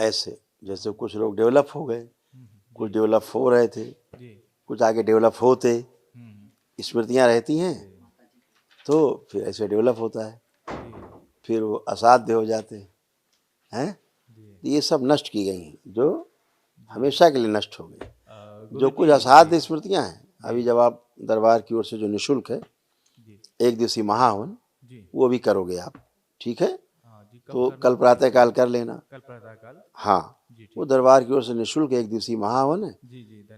ऐसे जैसे कुछ लोग डेवलप हो गए, कुछ डेवलप हो रहे थे, कुछ आगे डेवलप होते, स्मृतियाँ रहती हैं तो फिर ऐसे डेवलप होता है, फिर वो असाध्य हो जाते हैं। ये सब नष्ट की गई हैं, जो हमेशा के लिए नष्ट हो गई। जो कुछ असाध्य स्मृतियाँ हैं, अभी जब आप दरबार की ओर से जो निःशुल्क है 1 दिवसीय महाहवन, वो भी करोगे आप, ठीक है? तो कल प्रातःकाल कर लेना। कल प्रातःकाल, हाँ, वो दरबार की ओर से निःशुल्क 1 दिवसीय महाहवन है,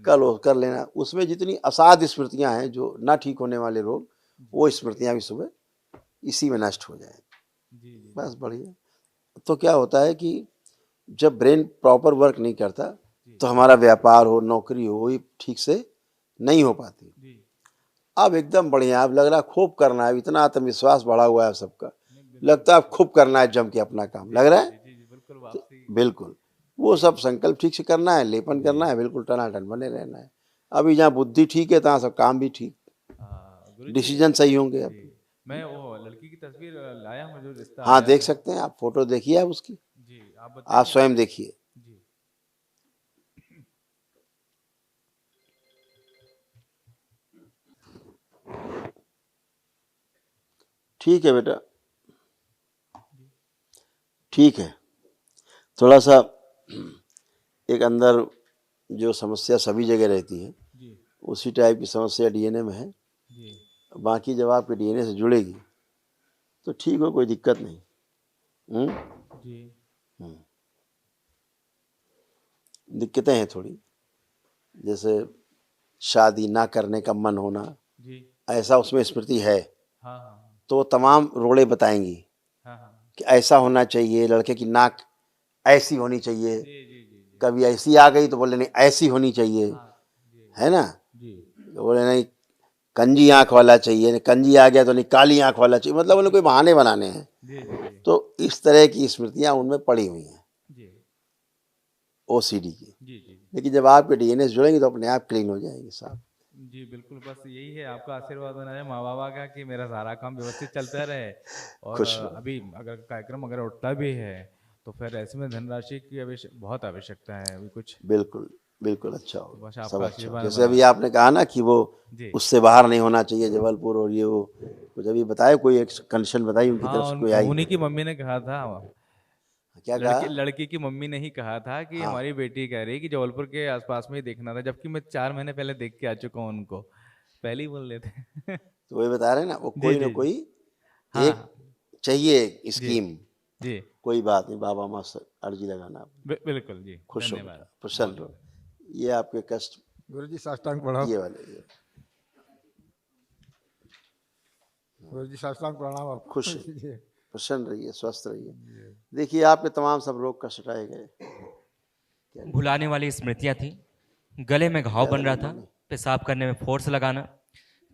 कल वो कर लेना। उसमें जितनी असाध्य स्मृतियाँ हैं, जो ना ठीक होने वाले रोग, वो स्मृतियाँ भी सुबह इसी में नष्ट हो जाए। बस बढ़िया। तो क्या होता है कि जब ब्रेन प्रॉपर वर्क नहीं करता तो हमारा व्यापार हो, नौकरी हो, ये ठीक से नहीं हो पाती। अब एकदम बढ़िया, अब लग रहा है खूब करना है, इतना आत्मविश्वास बढ़ा हुआ है सबका, लगता है खूब करना है जम के अपना काम, लग रहा है। तो बिल्कुल वो सब संकल्प ठीक से करना है, लेपन करना है, बिल्कुल टनाटन बने रहना है। अभी जहाँ बुद्धि ठीक है तहाँ सब काम भी ठीक, डिसीजन सही होंगे। अब मैं वो लड़की की तस्वीर लाया हूँ जो रिश्ता हाँ, आया देख था। सकते हैं आप, फोटो देखिए आप उसकी, जी आप आप स्वयं देखिए। जी ठीक है बेटा, ठीक है। थोड़ा सा एक अंदर जो समस्या सभी जगह रहती है, जी उसी टाइप की समस्या डीएनए में है। जी बाकी जब आपके डीएनए से जुड़ेगी तो ठीक हो, कोई दिक्कत नहीं। जी दिक्कतें हैं थोड़ी, जैसे शादी ना करने का मन होना, जी ऐसा उसमें स्मृति है, हाँ हाँ तो तमाम रोड़े बताएंगी हाँ हाँ कि ऐसा होना चाहिए, लड़के की नाक ऐसी होनी चाहिए, जी जी जी कभी ऐसी आ गई तो बोले नहीं ऐसी होनी चाहिए, जी है ना? जी तो बोले नहीं कंजी आंख वाला चाहिए, नहीं कंजी आ गया तो नहीं काली आंख वाला चाहिए, मतलब उन्हें कोई बहाने बनाने हैं। जी जी तो इस तरह की स्मृतियां उनमें पड़ी हुई हैं जी ओसीडी की। जी जी लेकिन जब आपके डीएनए से जुड़ेंगे तो अपने आप क्लीन हो जाएंगे साहब। जी बिल्कुल, बस यही है आपका आशीर्वाद बना है माँ बाबा का कि मेरा सारा काम व्यवस्थित चलता रहे। और खुश रहो। अभी अगर कार्यक्रम अगर उठता भी है तो फिर ऐसे में धनराशि की बहुत आवश्यकता है अभी कुछ, बिल्कुल बिल्कुल, अच्छा तो बस होगा, सब आपका अच्छा होगा। आशीर्वाद जैसे बना अभी रहे। आपने कहा ना कि वो जी उससे बाहर नहीं होना चाहिए जबलपुर और ये वो, कुछ अभी बताए, कोई एक कंडीशन बताई उनकी तरफ हाँ, से कोई आई? उन्हीं की मम्मी ने कहा था, क्या लड़की कहा? लड़की की मम्मी ने ही कहा था कि हाँ, हमारी बेटी कह रही कि जबलपुर के आसपास में ही देखना था, जबकि मैं 4 महीने पहले देख के आ चुका हूँ उनको, पहले ही बोल लेते। तो वही बता रहे हैं ना, वो जी कोई ना जी जी कोई हाँ एक चाहिए जी स्कीम। जी कोई बात नहीं, बाबा माँ से अर्जी लगाना आप। बिल्कुल जी, खुश हो धन्यवाद बेटा, प्रसन्न बहुत रहो। बहुत। ये आपके कष्ट, गुरु जी साष्टांग प्रणाम। ये वाले ये गुरु जी साष्टांग प्रणाम आपको। खुश रहिए, जी प्रसन्न रहिए, स्वस्थ रहिए। देखिए आपके तमाम सब रोग कष्ट हटाए गए। भुलाने वाली स्मृतियां थी। गले में घाव ज़्यादा बन रहा लंबा था, नहीं। पेशाब करने में फोर्स लगाना,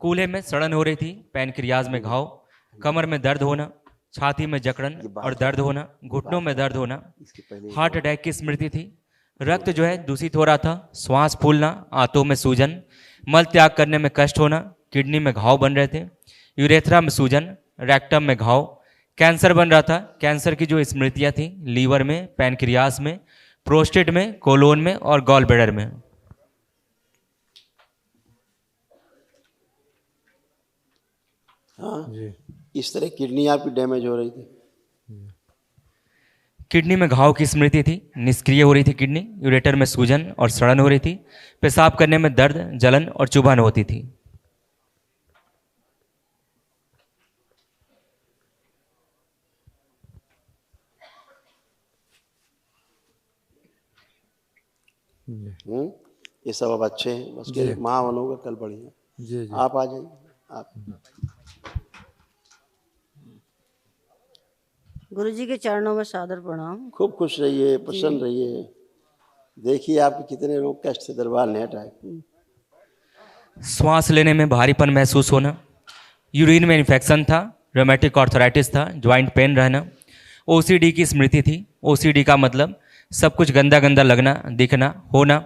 कूल्हे में सड़न हो रही थी, पैनक्रियाज में घाव, कमर में दर्द होना, छाती में जकड़न ये और बात दर्द है, होना, ये घुटनों बात में है। दर्द होना, इसके पहले हार्ट एक अटैक की स्मृति थी। रक्त जो है दूषित हो रहा था, श्वास फूलना, आंतों में सूजन, मल त्याग करने में कष्ट होना, किडनी में घाव बन रहे थे, यूरेथ्रा में सूजन, रेक्टम में घाव, कैंसर बन रहा था। कैंसर की जो स्मृतियां थी, लीवर में, पैनक्रियास में, प्रोस्टेट में, कोलोन में और गॉल ब्लैडर में। हाँ, जी इस तरह किडनी आपकी डैमेज हो रही थी। किडनी में घाव की स्मृति थी, निष्क्रिय हो रही थी किडनी, यूरेटर में सूजन और सड़न हो रही थी, पेशाब करने में दर्द, जलन और चुभन होती थी। जी ये सब अब अच्छे हैं, बस के महावन होगा कल बढ़िया। जी जी आप आ जाइए, आप। गुरु जी के चरणों में सादर प्रणाम। खूब खुश रहिए, प्रसन्न रहिए। देखिए आपके कितने रोग कष्ट से दरबार नहीं हटाए। श्वास लेने में भारीपन महसूस होना, यूरिन में इन्फेक्शन था, रोमेटिक आर्थराइटिस था, ज्वाइंट पेन रहना, ओसीडी की स्मृति थी। ओसीडी का मतलब सब कुछ गंदा गंदा लगना, दिखना, होना,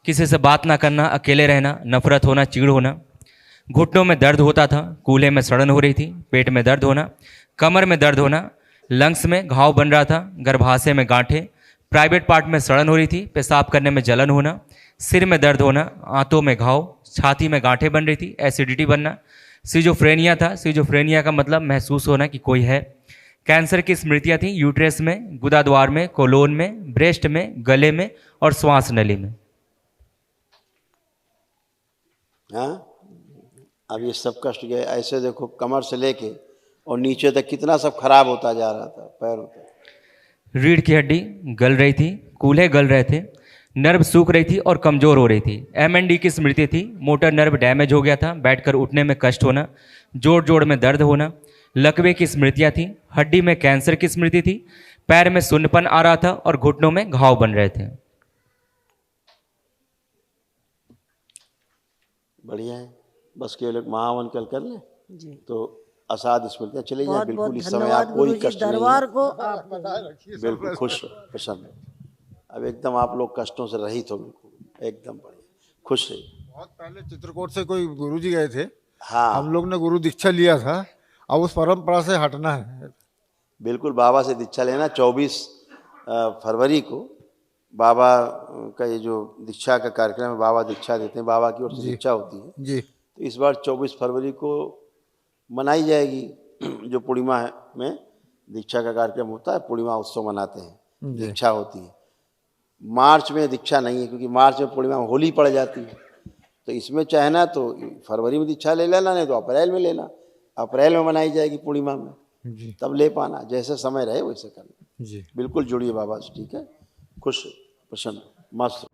किसी से बात ना करना, अकेले रहना, नफरत होना, चीड़ होना, घुटनों में दर्द होता था, कूल्हे में सड़न हो रही थी, पेट में दर्द होना, कमर में दर्द होना, लंग्स में घाव बन रहा था, गर्भाशय में गांठें, प्राइवेट पार्ट में सड़न हो रही थी, पेशाब करने में जलन होना, सिर में दर्द होना, आंतों में घाव, छाती में गांठें बन रही थी, एसिडिटी बनना। सिजोफ्रेनिया था, सिजोफ्रेनिया का मतलब महसूस होना कि कोई है। कैंसर की स्मृतियां थी यूट्रस में, गुदाद्वार में, कोलोन में, ब्रेस्ट में, गले में और श्वास नली में। हाँ, अब ये सब कष्ट गए। ऐसे देखो कमर से लेके और नीचे तक कितना सब खराब होता जा रहा था, पैरों तक। रीढ़ की हड्डी गल रही थी, कूल्हे गल रहे थे, नर्व सूख रही थी और कमजोर हो रही थी। MND की स्मृति थी, मोटर नर्व डैमेज हो गया था, बैठकर उठने में कष्ट होना, जोड़ जोड़ में दर्द होना। लकवे की स्मृतियां थी, हड्डी में कैंसर की स्मृति थी, पैर में सुन्नपन आ रहा था और घुटनों में घाव बन रहे थे। बढ़िया है, बस केवल एक महावन कल कर ले जी तो असाध स्मृतियां चले जाए। बहुत बिल्कुल बहुत इस समय धन्यवाद आप कोई गुरु जी कष्ट नहीं दरबार है, को आप बिल्कुल खुश प्रसन्न। अब एकदम आप लोग कष्टों से रहित हो, बिल्कुल एकदम बढ़िया खुश है। बहुत पहले चित्रकूट से कोई गुरुजी गए थे, हाँ हम लोग ने गुरु दीक्षा लिया था, अब उस परंपरा से हटना है। बिल्कुल, बाबा से दीक्षा लेना। 24 फरवरी को बाबा का ये जो दीक्षा का कार्यक्रम है, बाबा दीक्षा देते हैं, बाबा की ओर से दीक्षा होती है। जी तो इस बार 24 फरवरी को मनाई जाएगी, जो पूर्णिमा में दीक्षा का कार्यक्रम होता है, पूर्णिमा उत्सव मनाते हैं, दीक्षा होती है। मार्च में दीक्षा नहीं है, क्योंकि मार्च में पूर्णिमा में होली पड़ जाती है। तो इसमें चाहे ना तो फरवरी में दीक्षा ले लेना, नहीं तो अप्रैल में लेना। अप्रैल में मनाई जाएगी पूर्णिमा में, जी तब ले पाना, जैसे समय रहे वैसे करना। जी। बिल्कुल जुड़िए बाबा से, ठीक है। खुश प्रसन्न मस्त।